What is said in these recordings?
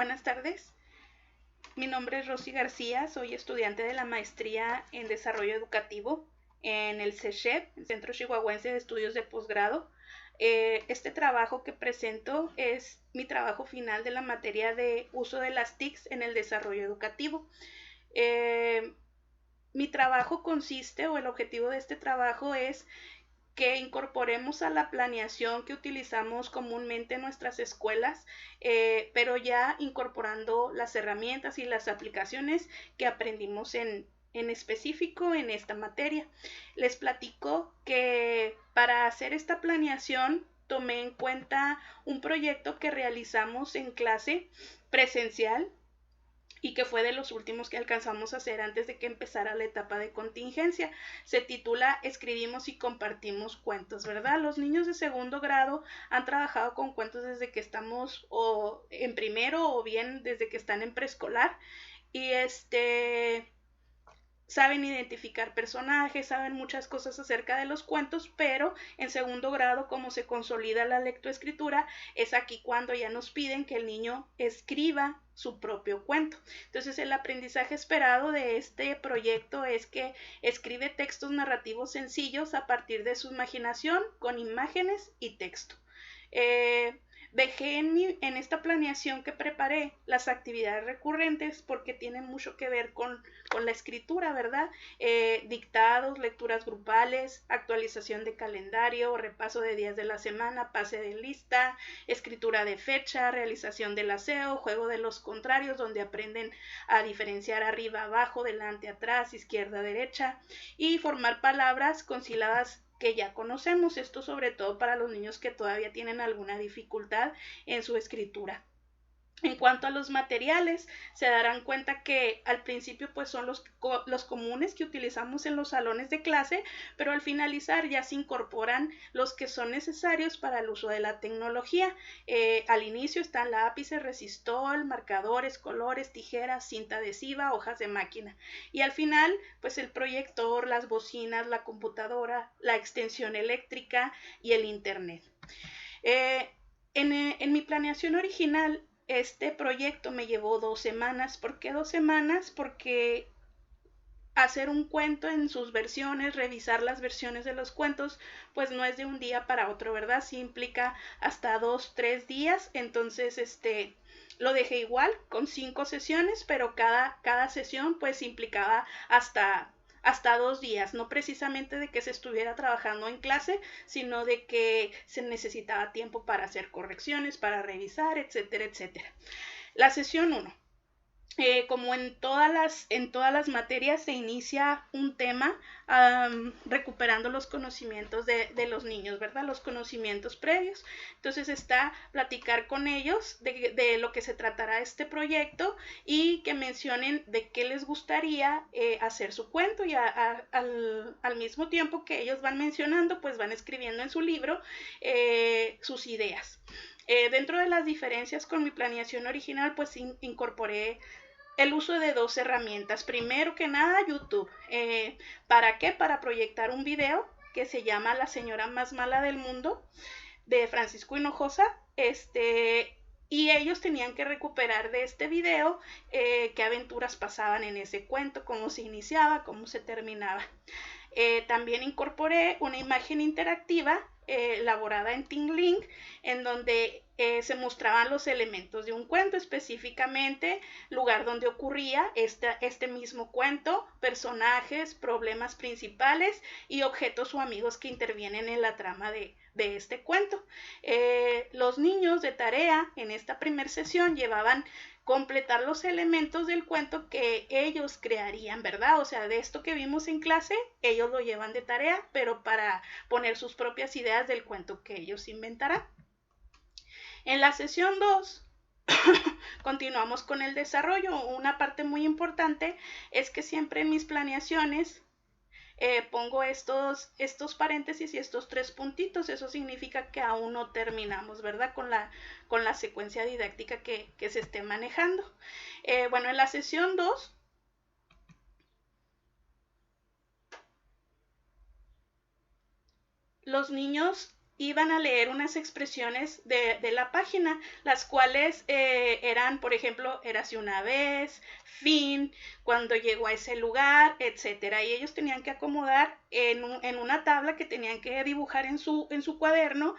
Buenas tardes, mi nombre es Rosy García, soy estudiante de la maestría en Desarrollo Educativo en el CESHEP, el Centro Chihuahuense de Estudios de Posgrado. Este trabajo que presento es mi trabajo final de la materia de uso de las TICs en el desarrollo educativo. Mi trabajo consiste, o el objetivo de este trabajo es que incorporemos a la planeación que utilizamos comúnmente en nuestras escuelas, pero ya incorporando las herramientas y las aplicaciones que aprendimos en específico en esta materia. Les platico que para hacer esta planeación tomé en cuenta un proyecto que realizamos en clase presencial y que fue de los últimos que alcanzamos a hacer antes de que empezara la etapa de contingencia. Se titula Escribimos y compartimos cuentos, ¿verdad? Los niños de segundo grado han trabajado con cuentos desde que estamos o en primero o bien desde que están en preescolar y saben identificar personajes, saben muchas cosas acerca de los cuentos, pero en segundo grado, como se consolida la lectoescritura, es aquí cuando ya nos piden que el niño escriba su propio cuento. Entonces, el aprendizaje esperado de este proyecto es que escribe textos narrativos sencillos a partir de su imaginación, con imágenes y texto. Dejé en esta planeación que preparé las actividades recurrentes porque tienen mucho que ver con la escritura, ¿verdad? Dictados, lecturas grupales, actualización de calendario, repaso de días de la semana, pase de lista, escritura de fecha, realización del aseo, juego de los contrarios, donde aprenden a diferenciar arriba, abajo, delante, atrás, izquierda, derecha, y formar palabras con sílabas que ya conocemos, esto sobre todo para los niños que todavía tienen alguna dificultad en su escritura. En cuanto a los materiales, se darán cuenta que al principio pues son los comunes que utilizamos en los salones de clase, pero al finalizar ya se incorporan los que son necesarios para el uso de la tecnología. Al inicio están lápices, resistol, marcadores, colores, tijeras, cinta adhesiva, hojas de máquina. Y al final pues el proyector, las bocinas, la computadora, la extensión eléctrica y el internet. En mi planeación original, este proyecto me llevó 2 semanas. ¿Por qué 2 semanas? Porque hacer un cuento en sus versiones, revisar las versiones de los cuentos, pues no es de un día para otro, ¿verdad? Sí implica hasta 2, 3 días. Entonces, lo dejé igual con 5 sesiones, pero cada sesión pues implicaba hasta 2 días, no precisamente de que se estuviera trabajando en clase, sino de que se necesitaba tiempo para hacer correcciones, para revisar, etcétera, etcétera. La sesión 1. Como en todas las materias se inicia un tema recuperando los conocimientos de los niños, ¿verdad? Los conocimientos previos. Entonces está platicar con ellos de lo que se tratará este proyecto y que mencionen de qué les gustaría hacer su cuento y al mismo tiempo que ellos van mencionando, pues van escribiendo en su libro sus ideas. Dentro de las diferencias con mi planeación original, pues incorporé el uso de 2 herramientas. Primero que nada, YouTube. ¿Para qué? Para proyectar un video que se llama La señora más mala del mundo, de Francisco Hinojosa. Y ellos tenían que recuperar de este video qué aventuras pasaban en ese cuento, cómo se iniciaba, cómo se terminaba. También incorporé una imagen interactiva elaborada en TeamLink, en donde se mostraban los elementos de un cuento, específicamente lugar donde ocurría este mismo cuento, personajes, problemas principales y objetos o amigos que intervienen en la trama de este cuento. Los niños de tarea en esta primera sesión llevaban completar los elementos del cuento que ellos crearían, ¿verdad? O sea, de esto que vimos en clase, ellos lo llevan de tarea, pero para poner sus propias ideas del cuento que ellos inventarán. En la sesión 2, continuamos con el desarrollo. Una parte muy importante es que siempre en mis planeaciones pongo estos paréntesis y estos 3 puntitos. Eso significa que aún no terminamos, ¿verdad? Con la secuencia didáctica que se esté manejando. Bueno, en la sesión 2, los niños iban a leer unas expresiones de la página, las cuales eran, por ejemplo, érase una vez, fin, cuando llegó a ese lugar, etcétera. Y ellos tenían que acomodar en una tabla que tenían que dibujar en su cuaderno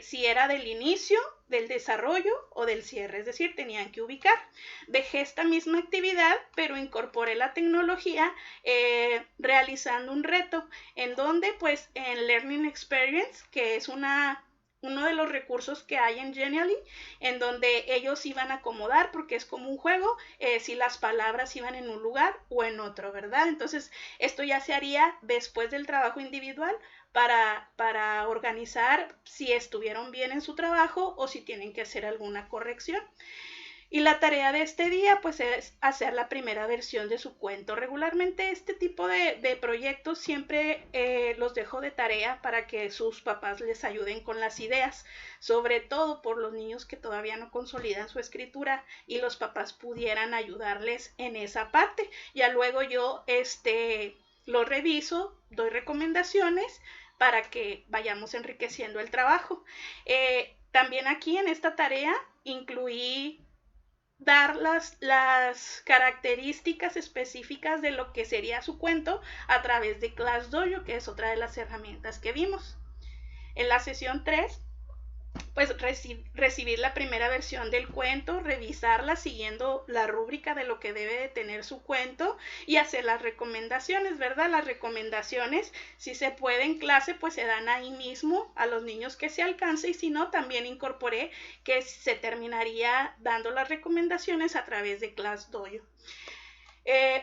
si era del inicio, del desarrollo o del cierre, es decir, tenían que ubicar. Dejé esta misma actividad, pero incorporé la tecnología realizando un reto en donde pues en Learning Experience, que es uno de los recursos que hay en Genially, en donde ellos iban a acomodar, porque es como un juego, si las palabras iban en un lugar o en otro, ¿verdad? Entonces, esto ya se haría después del trabajo individual para organizar si estuvieron bien en su trabajo o si tienen que hacer alguna corrección. Y la tarea de este día pues es hacer la primera versión de su cuento. Regularmente este tipo de proyectos siempre los dejo de tarea para que sus papás les ayuden con las ideas, sobre todo por los niños que todavía no consolidan su escritura y los papás pudieran ayudarles en esa parte. Ya luego yo lo reviso, doy recomendaciones para que vayamos enriqueciendo el trabajo. También aquí en esta tarea incluí dar las características específicas de lo que sería su cuento a través de ClassDojo, que es otra de las herramientas que vimos. En la sesión 3, pues recibir la primera versión del cuento, revisarla siguiendo la rúbrica de lo que debe de tener su cuento y hacer las recomendaciones, ¿verdad? Las recomendaciones, si se puede en clase, pues se dan ahí mismo a los niños que se alcance, y si no, también incorporé que se terminaría dando las recomendaciones a través de ClassDojo.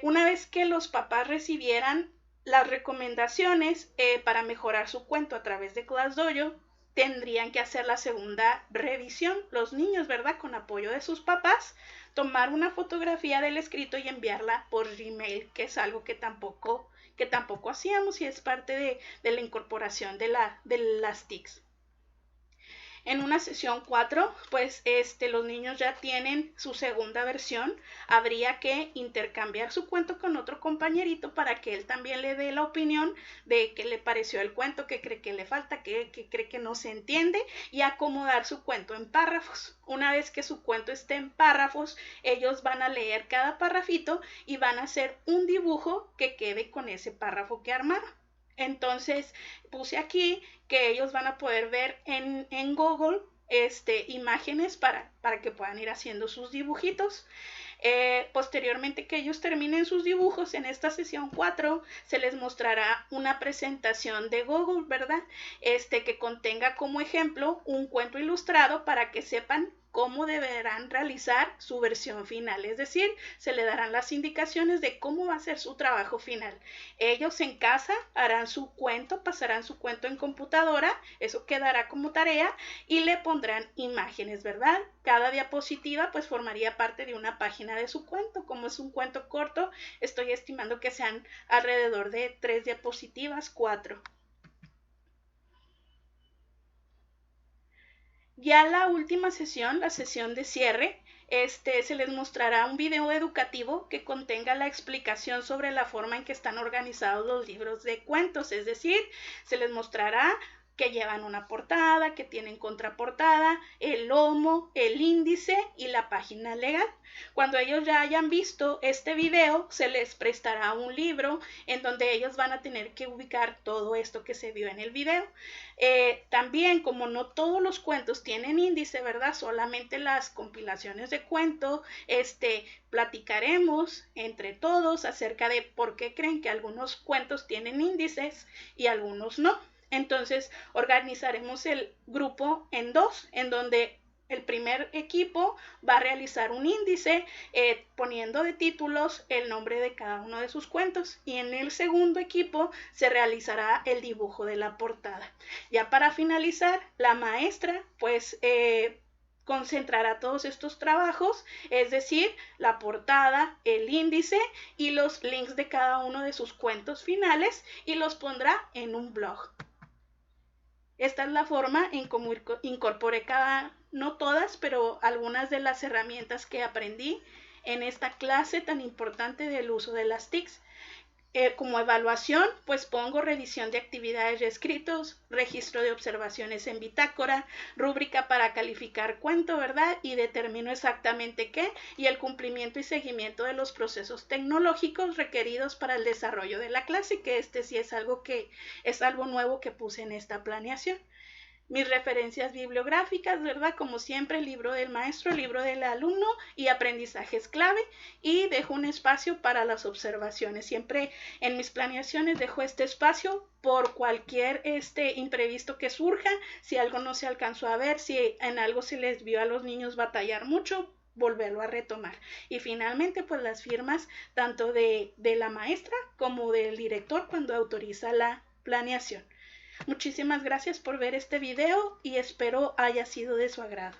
Una vez que los papás recibieran las recomendaciones para mejorar su cuento a través de ClassDojo, tendrían que hacer la segunda revisión, los niños, ¿verdad? Con apoyo de sus papás, tomar una fotografía del escrito y enviarla por Gmail, que es algo que tampoco hacíamos y es parte de la incorporación de las TICs. En una sesión 4, pues los niños ya tienen su segunda versión. Habría que intercambiar su cuento con otro compañerito para que él también le dé la opinión de qué le pareció el cuento, qué cree que le falta, qué cree que no se entiende, y acomodar su cuento en párrafos. Una vez que su cuento esté en párrafos, ellos van a leer cada párrafito y van a hacer un dibujo que quede con ese párrafo que armaron. Entonces puse aquí que ellos van a poder ver en Google imágenes para que puedan ir haciendo sus dibujitos. Posteriormente que ellos terminen sus dibujos, en esta sesión 4 se les mostrará una presentación de Google, ¿verdad? Que contenga como ejemplo un cuento ilustrado para que sepan cómo deberán realizar su versión final, es decir, se le darán las indicaciones de cómo va a ser su trabajo final. Ellos en casa harán su cuento, pasarán su cuento en computadora, eso quedará como tarea, y le pondrán imágenes, ¿verdad? Cada diapositiva pues formaría parte de una página de su cuento. Como es un cuento corto, estoy estimando que sean alrededor de 3 diapositivas, 4. Ya la última sesión, la sesión de cierre, se les mostrará un video educativo que contenga la explicación sobre la forma en que están organizados los libros de cuentos, es decir, se les mostrará que llevan una portada, que tienen contraportada, el lomo, el índice y la página legal. Cuando ellos ya hayan visto este video, se les prestará un libro en donde ellos van a tener que ubicar todo esto que se vio en el video. También, como no todos los cuentos tienen índice, ¿verdad? Solamente las compilaciones de cuento, platicaremos entre todos acerca de por qué creen que algunos cuentos tienen índices y algunos no. Entonces organizaremos el grupo en 2, en donde el primer equipo va a realizar un índice poniendo de títulos el nombre de cada uno de sus cuentos, y en el segundo equipo se realizará el dibujo de la portada. Ya para finalizar, la maestra pues concentrará todos estos trabajos, es decir, la portada, el índice y los links de cada uno de sus cuentos finales, y los pondrá en un blog. Esta es la forma en cómo incorporé no todas, pero algunas de las herramientas que aprendí en esta clase tan importante del uso de las TICs. como evaluación, pues pongo revisión de actividades y escritos, registro de observaciones en bitácora, rúbrica para calificar cuento, ¿verdad? Y determino exactamente qué, y el cumplimiento y seguimiento de los procesos tecnológicos requeridos para el desarrollo de la clase, que sí es algo nuevo que puse en esta planeación. Mis referencias bibliográficas, ¿verdad? Como siempre, el libro del maestro, el libro del alumno y aprendizajes clave, y dejo un espacio para las observaciones. Siempre en mis planeaciones dejo este espacio por cualquier imprevisto que surja, si algo no se alcanzó a ver, si en algo se les vio a los niños batallar mucho, volverlo a retomar. Y finalmente, pues las firmas tanto de la maestra como del director cuando autoriza la planeación. Muchísimas gracias por ver este video y espero haya sido de su agrado.